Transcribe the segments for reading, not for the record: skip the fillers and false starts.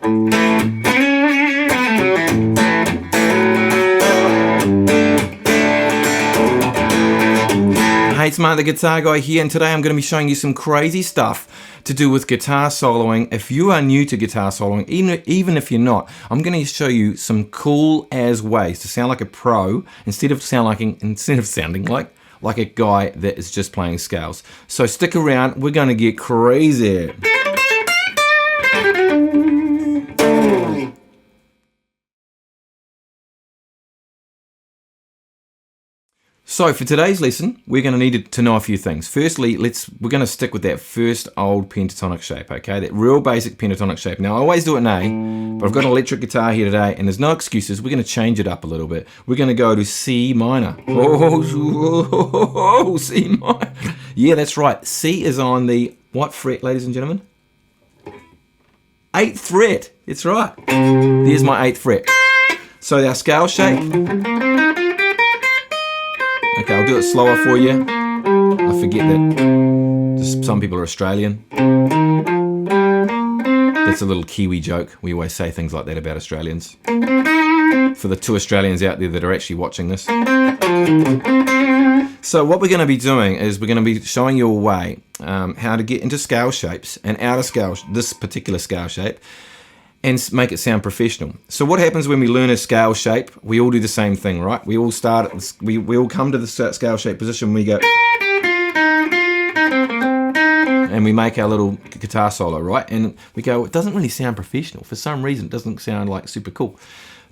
Hey, it's Mark the Guitar Guy here, and today I'm going to be showing you some crazy stuff to do with guitar soloing. If you are new to guitar soloing, even if you're not, I'm going to show you some cool as ways to sound like a pro instead of sounding like a guy that is just playing scales. So stick around, we're going to get crazy. So for today's lesson, we're going to need to know a few things. Firstly, we're going to stick with that first old pentatonic shape, okay? That real basic pentatonic shape. Now, I always do it in A, but I've got an electric guitar here today, and there's no excuses. We're going to change it up a little bit. We're going to go to C minor. Oh, C minor. Yeah, that's right. C is on the what fret, ladies and gentlemen? 8th fret. That's right. There's my 8th fret. So our scale shape. Okay, I'll do it slower for you. I forget that just some people are Australian. That's a little Kiwi joke. We always say things like that about Australians. For the 2 Australians out there that are actually watching this. So what we're going to be doing is we're going to be showing you a way how to get into scale shapes and out of scale, this particular scale shape, and make it sound professional. So what happens when we learn a scale shape? We all do the same thing, right? We all start at we all come to the scale shape position. We go and we make our little guitar solo, right? And we go, it doesn't really sound professional. For some reason, it doesn't sound like super cool.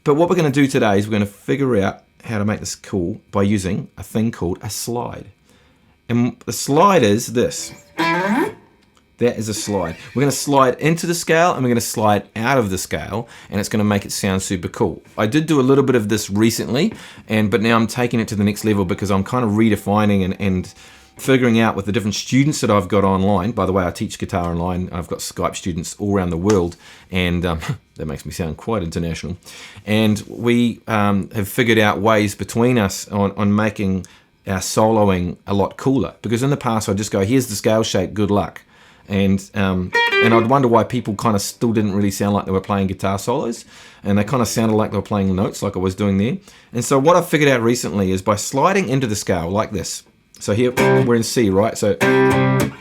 But what we're going to do today is we're going to figure out how to make this cool by using a thing called a slide. And the slide is this. That is a slide. We're going to slide into the scale and we're going to slide out of the scale, and it's going to make it sound super cool. I did do a little bit of this recently, but now I'm taking it to the next level because I'm kind of redefining and figuring out with the different students that I've got online. By the way, I teach guitar online. I've got Skype students all around the world, and that makes me sound quite international. And we have figured out ways between us on making our soloing a lot cooler. Because in the past, I'd just go, here's the scale shape, good luck. And I'd wonder why people kind of still didn't really sound like they were playing guitar solos, and they kind of sounded like they were playing notes like I was doing there. And so what I figured out recently is by sliding into the scale like this. So here we're in C, right? So I'm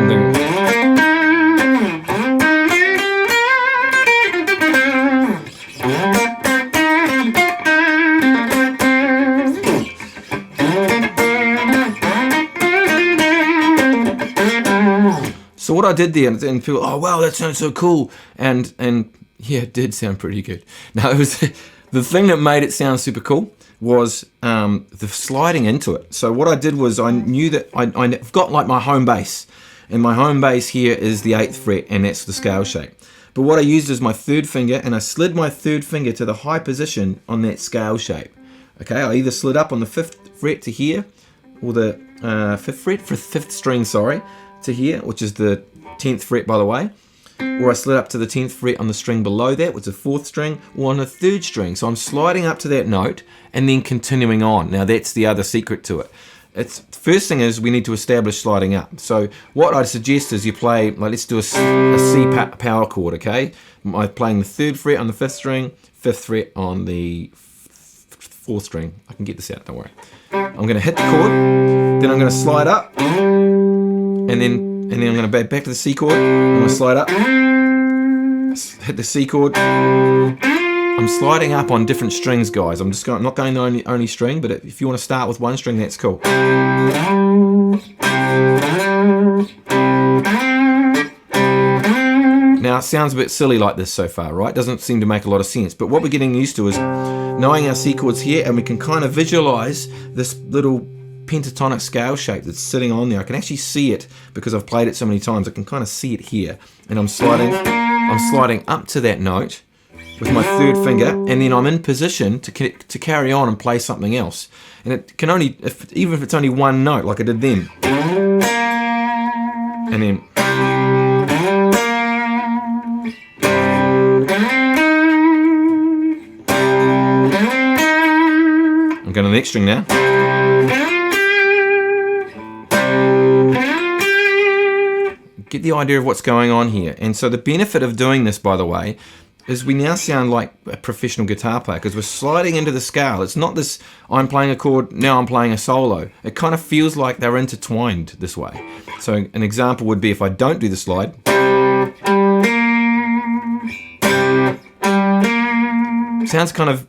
doing. So what I did there, and people, oh wow, that sounds so cool, and yeah, it did sound pretty good. Now it was the thing that made it sound super cool was the sliding into it. So what I did was I knew that I've got like my home bass, and my home bass here is the 8th fret, and that's the scale shape. But what I used is my 3rd finger, and I slid my 3rd finger to the high position on that scale shape. Okay, I either slid up on the 5th fret to here, or the 5th fret, 5th string, sorry, to here, which is the 10th fret, by the way, or I slid up to the 10th fret on the string below that, which is the 4th string, or on the 3rd string. So I'm sliding up to that note and then continuing on. Now that's the other secret to it. First thing is we need to establish sliding up. So what I'd suggest is you play, like let's do a C power chord, okay? I'm playing the 3rd fret on the 5th string, 5th fret on the 4th string. I can get this out, don't worry. I'm going to hit the chord, then I'm going to slide up, and then I'm going to back to the C chord. I'm going to slide up, hit the C chord. I'm sliding up on different strings, guys. I'm not going to only string, but if you want to start with one string, that's cool. Now it sounds a bit silly like this so far, right? Doesn't seem to make a lot of sense. But what we're getting used to is knowing our C chords here, and we can kind of visualize this little pentatonic scale shape that's sitting on there. I can actually see it because I've played it so many times. I can kind of see it here, and I'm sliding up to that note with my 3rd finger, and then I'm in position to carry on and play something else. And it can only, even if it's only one note, like I did then, and then. I'm going to the next string now. Get the idea of what's going on here. And so the benefit of doing this, by the way, is we now sound like a professional guitar player because we're sliding into the scale. It's not this, I'm playing a chord, now I'm playing a solo. It kind of feels like they're intertwined this way. So an example would be if I don't do the slide. Sounds kind of,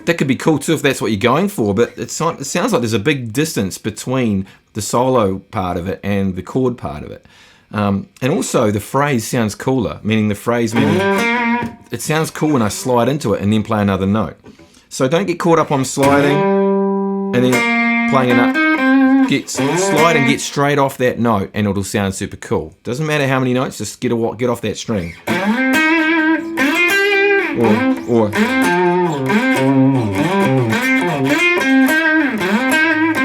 that could be cool too if that's what you're going for, but it sounds like there's a big distance between the solo part of it and the chord part of it. And also the phrase sounds cooler, meaning it sounds cool when I slide into it and then play another note. So don't get caught up on sliding and then playing slide and get straight off that note and it'll sound super cool. Doesn't matter how many notes, just get off that string. Or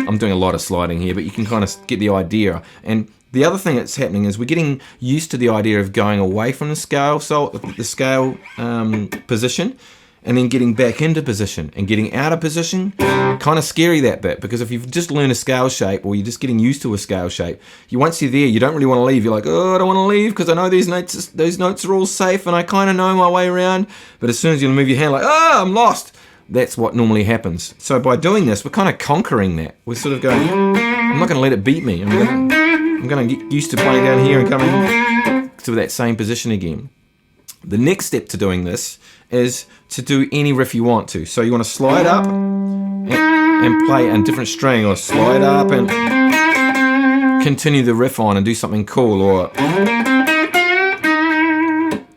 I'm doing a lot of sliding here, but you can kind of get the idea. And the other thing that's happening is we're getting used to the idea of going away from the scale position and then getting back into position and getting out of position. Kind of scary, that bit, because if you've just learned a scale shape or you're just getting used to a scale shape, once you're there, you don't really want to leave. You're like, oh, I don't want to leave because I know those notes are all safe and I kind of know my way around. But as soon as you move your hand, like, oh, I'm lost. That's what normally happens. So by doing this, we're kind of conquering that. We're sort of going, I'm not going to let it beat me. I'm going to get used to playing down here and coming to that same position again. The next step to doing this is to do any riff you want to. So you want to slide up and play a different string, or slide up and continue the riff on and do something cool,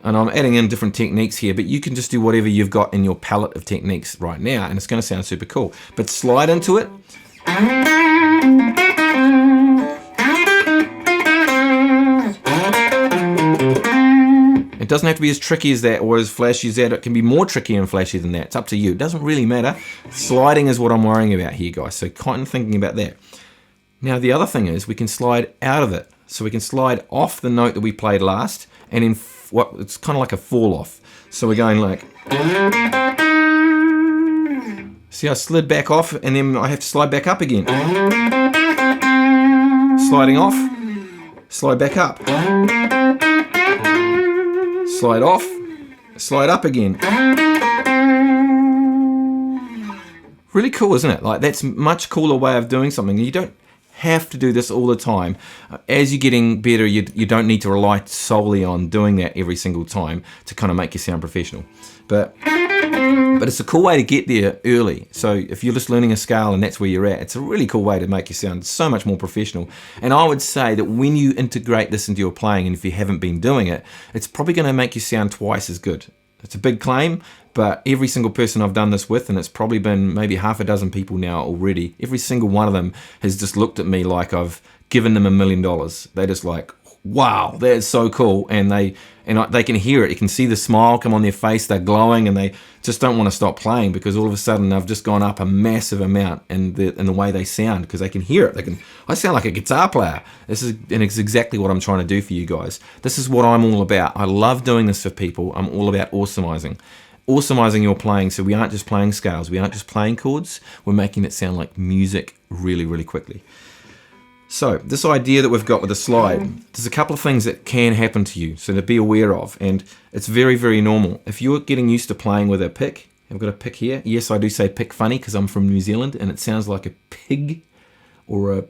and I'm adding in different techniques here, but you can just do whatever you've got in your palette of techniques right now and it's going to sound super cool. But slide into it. It doesn't have to be as tricky as that or as flashy as that. It can be more tricky and flashy than that. It's up to you. It doesn't really matter. Sliding is what I'm worrying about here, guys. So kind of thinking about that. Now, the other thing is we can slide out of it. So we can slide off the note that we played last and in it's kind of like a fall off. So we're going like, see, I slid back off and then I have to slide back up again. Sliding off, slide back up. Slide off, slide up again. Really cool, isn't it? Like, that's a much cooler way of doing something. You don't have to do this all the time. As you're getting better, you don't need to rely solely on doing that every single time to kind of make you sound professional. But it's a cool way to get there early. So if you're just learning a scale and that's where you're at, it's a really cool way to make you sound so much more professional. And I would say that when you integrate this into your playing, and if you haven't been doing it, it's probably going to make you sound twice as good. It's a big claim, but every single person I've done this with, and it's probably been maybe half a dozen people now already, every single one of them has just looked at me like I've given them $1 million. They're just like, wow, that's so cool. And they can hear it. You can see the smile come on their face. They're glowing and they just don't want to stop playing because all of a sudden I've just gone up a massive amount in the way they sound because they can hear it. I sound like a guitar player. And it's exactly what I'm trying to do for you guys. This is what I'm all about. I love doing this for people. I'm all about awesomizing. Awesomizing your playing, so we aren't just playing scales, we aren't just playing chords, we're making it sound like music really, really quickly. So this idea that we've got with the slide, there's a couple of things that can happen to you, so to be aware of, and it's very, very normal. If you're getting used to playing with a pick, I've got a pick here. Yes, I do say pick funny because I'm from New Zealand, and it sounds like a pig, or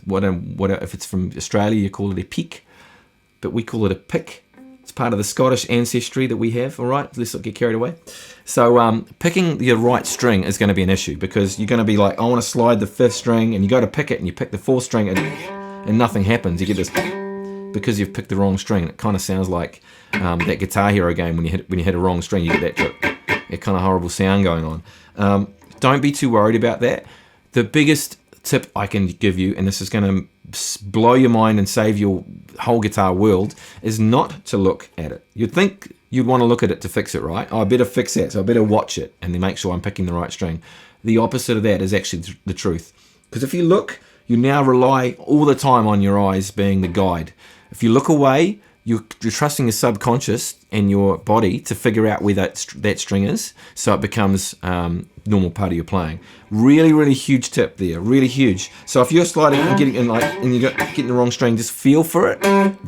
what if it's from Australia, you call it a pick, but we call it a pick. It's part of the Scottish ancestry that we have, all right? Let's not get carried away. So picking the right string is going to be an issue because you're going to be like, I want to slide the 5th string, and you go to pick it and you pick the 4th string and nothing happens. You get this because you've picked the wrong string. And it kind of sounds like that Guitar Hero game when you hit a wrong string, you get that kind of horrible sound going on. Don't be too worried about that. The biggest tip I can give you, and this is going to blow your mind and save your whole guitar world, is not to look at it. You'd think you'd want to look at it to fix it, right? Oh, I better fix that, so I better watch it and then make sure I'm picking the right string. The opposite of that is actually the truth. Because if you look, you now rely all the time on your eyes being the guide. If you look away, you're trusting your subconscious and your body to figure out where that string is, so it becomes normal part of your playing. Really, really huge tip there, really huge. So if you're sliding and you're getting the wrong string, just feel for it.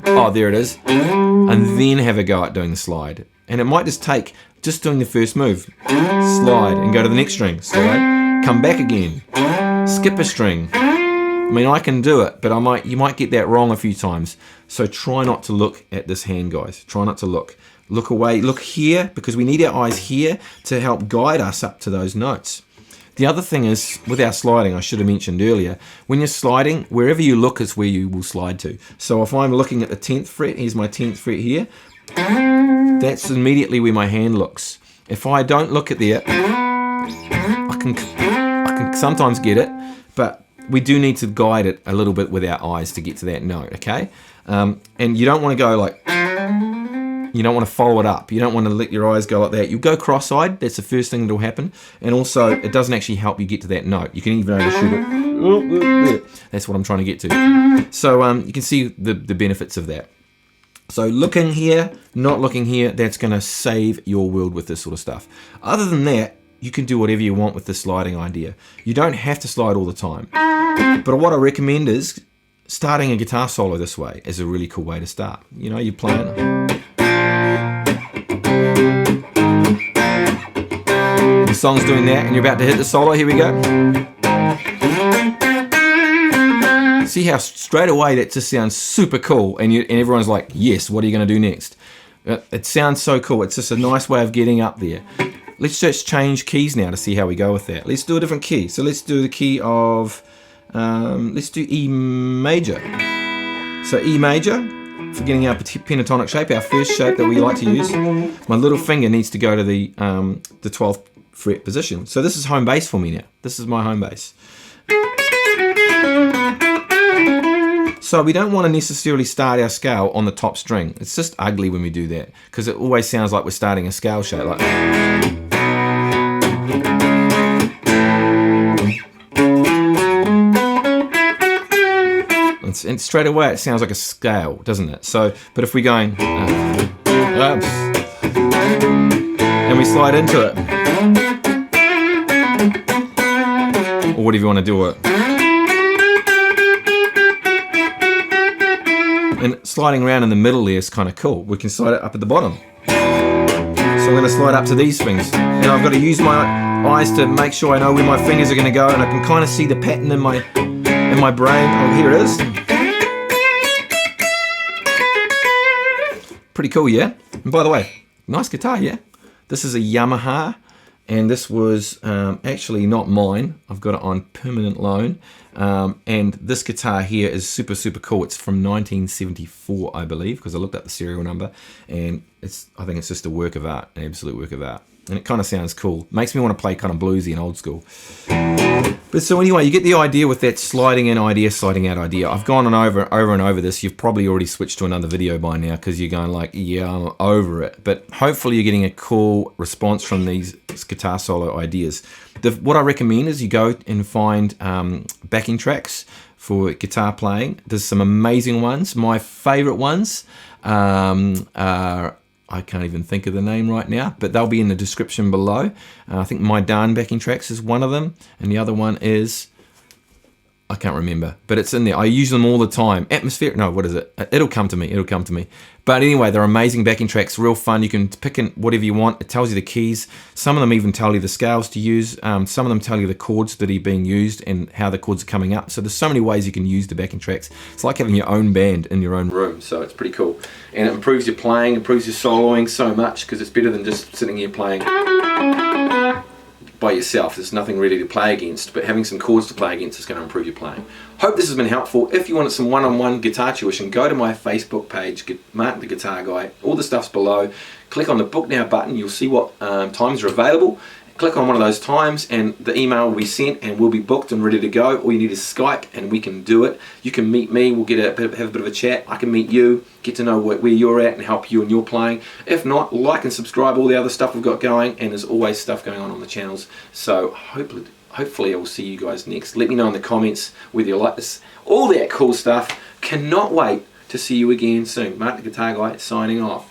Oh, there it is. And then have a go at doing the slide. And it might just take just doing the first move, slide, and go to the next string, slide, come back again, skip a string. I mean, I can do it, but you might get that wrong a few times. So try not to look at this hand, guys. Try not to look. Look away, look here, because we need our eyes here to help guide us up to those notes. The other thing is, with our sliding, I should have mentioned earlier, when you're sliding, wherever you look is where you will slide to. So if I'm looking at the 10th fret, here's my 10th fret here, that's immediately where my hand looks. If I don't look at there, I can sometimes get it, but we do need to guide it a little bit with our eyes to get to that note, okay? And you don't want to go like, you don't want to follow it up. You don't want to let your eyes go like that. You go cross-eyed, that's the first thing that will happen. And also, it doesn't actually help you get to that note. You can even overshoot it. That's what I'm trying to get to. So you can see the benefits of that. So looking here, not looking here, that's going to save your world with this sort of stuff. Other than that, you can do whatever you want with the sliding idea. You don't have to slide all the time. But what I recommend is starting a guitar solo this way is a really cool way to start. You know, you're playing. The song's doing that and you're about to hit the solo. Here we go. See how straight away that just sounds super cool, and everyone's like, yes, what are you going to do next? It sounds so cool. It's just a nice way of getting up there. Let's just change keys now to see how we go with that. Let's do a different key. So let's do the key of, let's do E major. So E major, for getting our pentatonic shape, our first shape that we like to use. My little finger needs to go to the 12th fret position. So this is home bass for me now. This is my home bass. So we don't want to necessarily start our scale on the top string. It's just ugly when we do that, because it always sounds like we're starting a scale shape like and straight away it sounds like a scale, doesn't it? So, but if we're going and we slide into it, or whatever you want to do it, and sliding around in the middle there is kind of cool. We can slide it up at the bottom. So I'm going to slide up to these things, and I've got to use my eyes to make sure I know where my fingers are going to go, and I can kind of see the pattern in my brain. Oh, here it is. Pretty cool, yeah? And by the way, nice guitar, yeah? This is a Yamaha, and this was actually not mine. I've got it on permanent loan. And this guitar here is super, super cool. It's from 1974, I believe, because I looked up the serial number, and I think it's just a work of art, an absolute work of art. And it kind of sounds cool. Makes me want to play kind of bluesy and old school. But so anyway, you get the idea with that sliding in idea, sliding out idea. I've gone on over and over this. You've probably already switched to another video by now because you're going like, yeah, I'm over it. But hopefully you're getting a cool response from these guitar solo ideas. What I recommend is you go and find backing tracks for guitar playing. There's some amazing ones. My favorite ones are, I can't even think of the name right now, but they'll be in the description below. I think My Darn Backing Tracks is one of them, and the other one is, I can't remember, but it's in there. I use them all the time. Atmosphere, no, what is it? It'll come to me, it'll come to me. But anyway, they're amazing backing tracks, real fun. You can pick in whatever you want. It tells you the keys. Some of them even tell you the scales to use. Some of them tell you the chords that are being used and how the chords are coming up. So there's so many ways you can use the backing tracks. It's like having your own band in your own room, so it's pretty cool. And it improves your playing, improves your soloing so much, because it's better than just sitting here playing by yourself. There's nothing really to play against, but having some chords to play against is going to improve your playing. Hope this has been helpful. If you wanted some one-on-one guitar tuition, go to my Facebook page, Mark the Guitar Guy. All the stuff's below. Click on the Book Now button. You'll see what times are available. Click on one of those times and the email will be sent and we'll be booked and ready to go. All you need is Skype and we can do it. You can meet me, we'll have a bit of a chat. I can meet you, get to know where you're at and help you in your playing. If not, like and subscribe, all the other stuff we've got going, and there's always stuff going on the channels. So hopefully I will see you guys next. Let me know in the comments whether you like this, all that cool stuff. Cannot wait to see you again soon. Mark the Guitar Guy signing off.